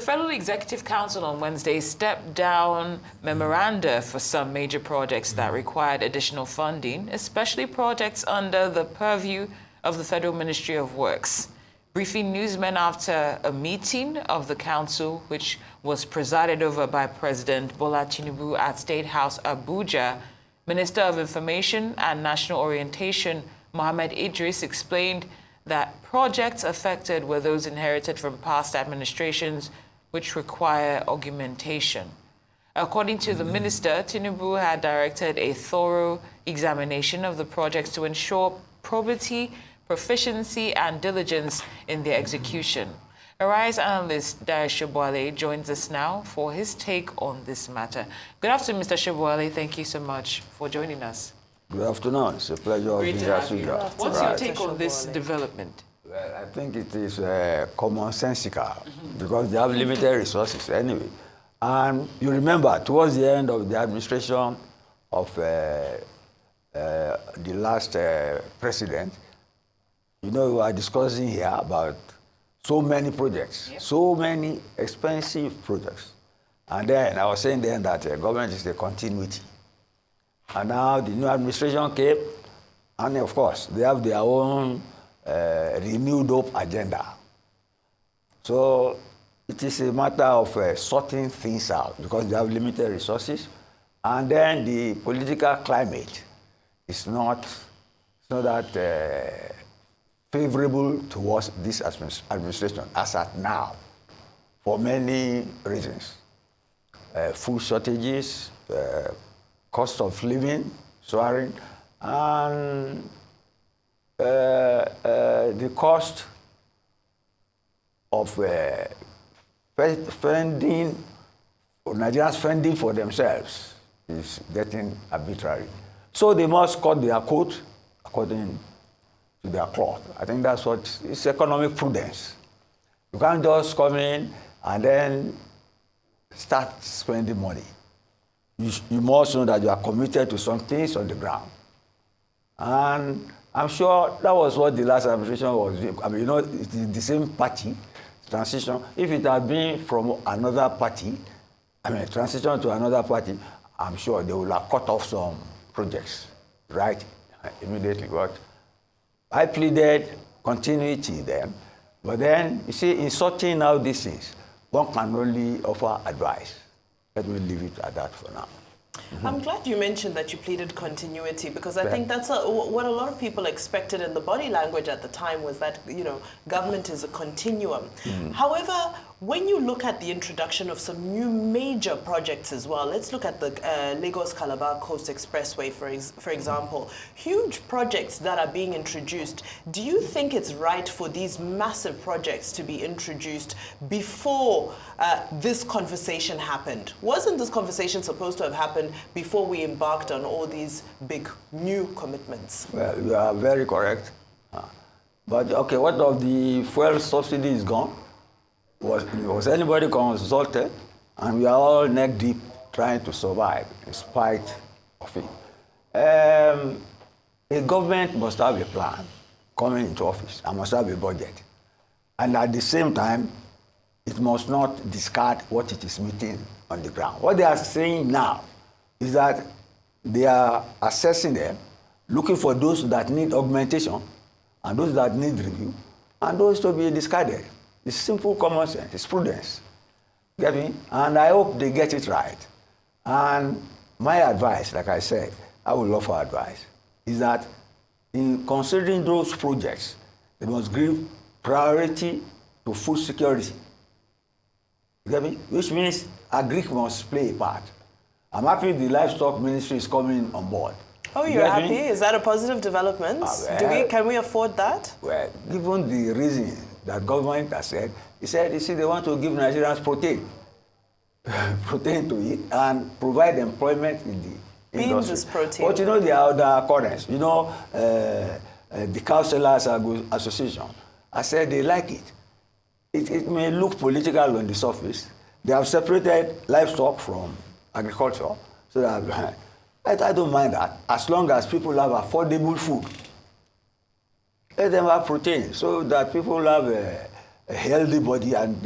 Federal Executive Council on Wednesday stepped down memoranda for some major projects that required additional funding, especially projects under the purview of the Federal Ministry of Works. Briefing newsmen after a meeting of the council, which was presided over by President Bola Tinubu at State House Abuja, Minister of Information and National Orientation Mohammed Idris explained that projects affected were those inherited from past administrations which require augmentation. According to the minister, Tinubu had directed a thorough examination of the projects to ensure probity, proficiency, and diligence in their execution. Arise analyst Dayo Sobowale joins us now for his take on this matter. Good afternoon, Mr. Sobowale. Thank you so much for joining us. Good afternoon. It's a pleasure being here. What's your take on this development? Well, I think it is commonsensical because they have limited resources anyway. And you remember, towards the end of the administration of the last president, we are discussing here about so many projects, so many expensive projects. And then I was saying then that government is the continuity. And now the new administration came, and of course, they have their own renewed hope agenda. So it is a matter of sorting things out because they have limited resources. And then the political climate is not that favorable towards this administration as at now, for many reasons. Food shortages, cost of living soaring, and the cost of spending, Nigerians spending for themselves is getting arbitrary. So they must cut their coat according to their cloth. I think that's what it's economic prudence. You can't just come in and then start spending money. You must know that you are committed to some things on the ground. And I'm sure that was what the last administration was doing. I mean, it is the same party, transition. If it had been from another party, transition to another party, I'm sure they would have cut off some projects, right, immediately. But I pleaded continuity then. But then, you see, in sorting out these things, one can only offer advice. Let me leave it at that for now. I'm glad you mentioned that you pleaded continuity because I think that's what a lot of people expected, and the body language at the time was that, government is a continuum. However, when you look at the introduction of some new major projects as well, let's look at the Lagos-Calabar Coast Expressway, for example. Huge projects that are being introduced. Do you think it's right for these massive projects to be introduced before this conversation happened? Wasn't this conversation supposed to have happened before we embarked on all these big new commitments? Well, you are very correct. But, okay, what of the fuel subsidy is gone? Was anybody consulted? And we are all neck deep trying to survive in spite of it. A government must have a plan coming into office and must have a budget. And at the same time, it must not discard what it is meeting on the ground. What they are saying now is that they are assessing them, looking for those that need augmentation and those that need review, and those to be discarded. It's simple common sense, it's prudence. Get me? And I hope they get it right. And my advice, like I said, I would love for advice, is that in considering those projects, they must give priority to food security. You get me? Which means agric must play a part. I'm happy the livestock ministry is coming on board. Oh, you're happy? Is that a positive development? Well, can we afford that? Well, given the reason that government has said, you see, they want to give Nigerians protein to eat and provide employment in the industry. Beans is protein. But there are other currents. The Cow Sellers Association, I said they like it. It may look political on the surface. They have separated livestock from agriculture, so that I don't mind that, as long as people have affordable food. Let them have protein so that people have a healthy body and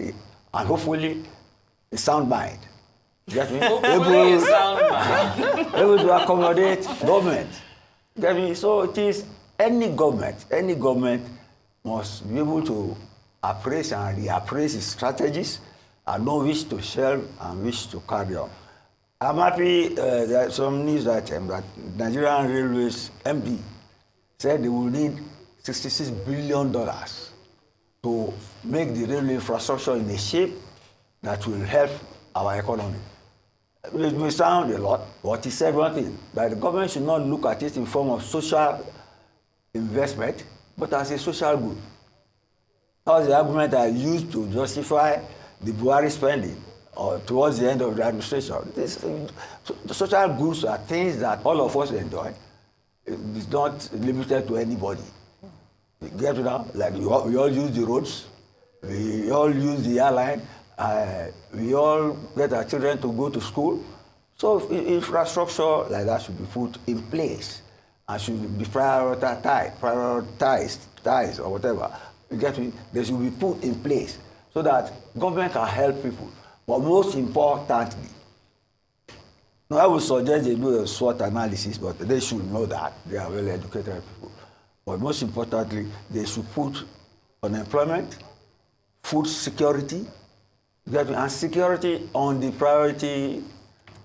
and hopefully a sound mind. You get me? Hopefully a sound mind. Able to accommodate government. You get me? So it is any government must be able to appraise and reappraise its strategies and know which to shelve and which to carry on. I'm happy that some news item that Nigerian Railways MD said they will need $66 billion to make the railway infrastructure in a shape that will help our economy. It may sound a lot, but he said one thing, that the government should not look at it in form of social investment, but as a social good. That was the argument I used to justify the Buhari spending towards the end of the administration. The social goods are things that all of us enjoy. It's not limited to anybody. You get it now? Like we all use the roads, we all use the airline, we all get our children to go to school. So infrastructure like that should be put in place and should be prioritized or whatever. You get me? They should be put in place so that government can help people. But most importantly, now I would suggest they do a SWOT analysis, but they should know that. They are well educated people. But most importantly, they should put unemployment, food security, you get me? And security on the priority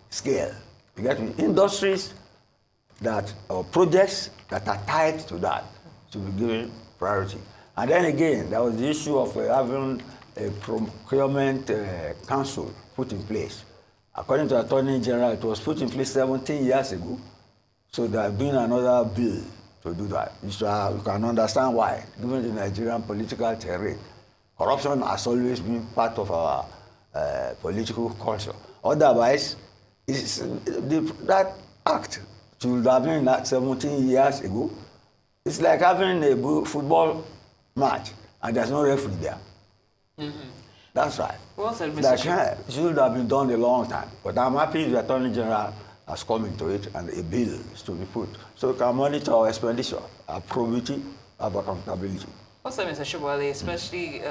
scale. You get me? Industries that, or projects that are tied to that should be given priority. And then again, there was the issue of having a procurement council put in place. According to Attorney General, it was put in place 17 years ago. So there has been another bill to do that. You can understand why, given the Nigerian political terrain. Corruption has always been part of our political culture. Otherwise, that act should have been that 17 years ago. It's like having a football match and there's no referee there. Mm-hmm. That's right. Well said, Mr. That should have been done a long time. But I'm happy the Attorney General has come into it and a bill is to be put. So we can monitor our expenditure, our probity, our accountability. Well said, Mr. Sobowale, especially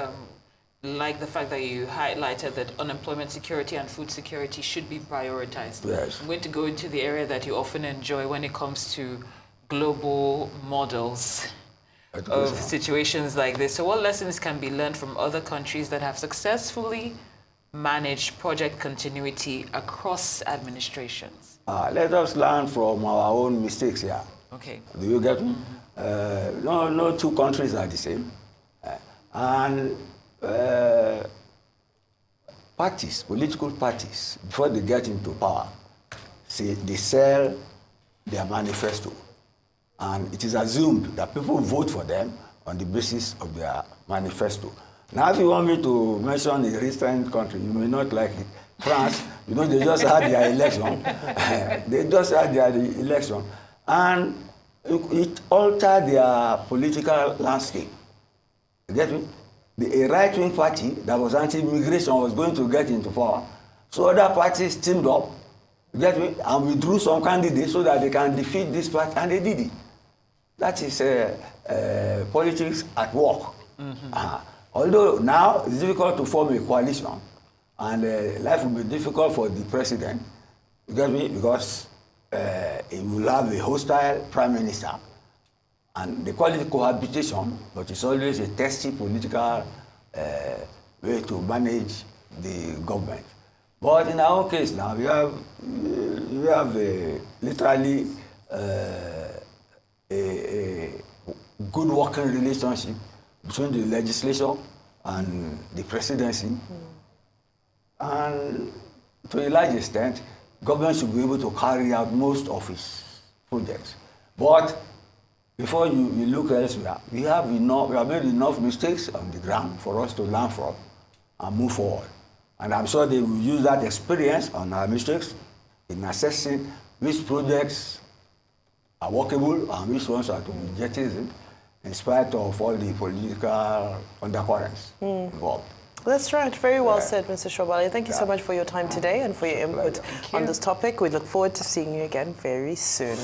like the fact that you highlighted that unemployment security and food security should be prioritized. Yes. I'm going to go into the area that you often enjoy when it comes to global models of situations like this. So what lessons can be learned from other countries that have successfully managed project continuity across administrations? Let us learn from our own mistakes here. Okay. Do you get me? No two countries are the same. Parties, political parties, before they get into power, they sell their manifesto. And it is assumed that people vote for them on the basis of their manifesto. Now, if you want me to mention a recent country, you may not like it. France, they just had their election. And it altered their political landscape. You get me? A right-wing party that was anti-immigration was going to get into power. So other parties teamed up, you get me, and withdrew some candidates so that they can defeat this party, and they did it. That is politics at work. Mm-hmm. Although now it's difficult to form a coalition, and life will be difficult for the president, you get me, because he will have a hostile prime minister. And they call it cohabitation, but it's always a testy political way to manage the government. But in our own case now, we have literally a good working relationship between the legislature and the presidency. And to a large extent, government should be able to carry out most of its projects. But before you look elsewhere, we have made enough mistakes on the ground for us to learn from and move forward. And I'm sure they will use that experience on our mistakes in assessing which projects are workable and which ones are to be jettisoned in spite of all the political undercurrents involved. That's right. Very well said, Mr. Sobowale. Thank you so much for your time today and for your input on this topic. We look forward to seeing you again very soon.